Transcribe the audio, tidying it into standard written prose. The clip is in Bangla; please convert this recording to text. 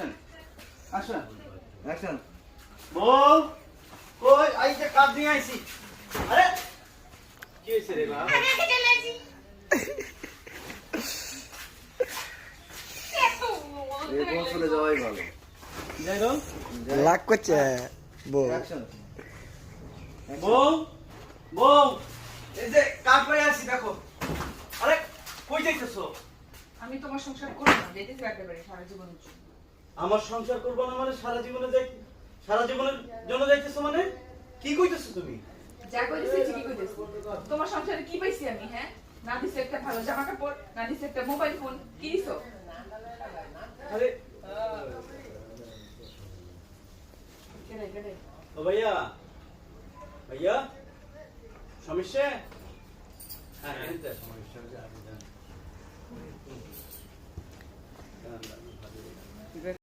Action action action. বল কই আইতে কাট দিয়ে আইছি আরে কি হইছে রে বাবা আগে আগে চলে আসি এই বল চলে যাওয়াই ভালো। যাই রো লাগ করছে বউ। অ্যাকশন। বল বল এই যে কাট করে আসি দেখো আরে কই যাইতেছো আমি তোমার সংসার করব না যেতেছি একেবারে সারা জীবনের জন্য আমার সংসার করবো না মানে সারা জীবনের জন্য যাইতেছো মানে কি কইতেছো তুমি যা কইতেছি ঠিকই কইতেছি তোমার সংসারে কি পাইছি আমি হ্যাঁ না দিছে একটা ভালো জামা কাপড় না দিছে একটা মোবাইল ফোন কি দিছো আরে কেডে কেডে ও ভাইয়া ভাইয়া সমস্যা হ্যাঁ সমস্যা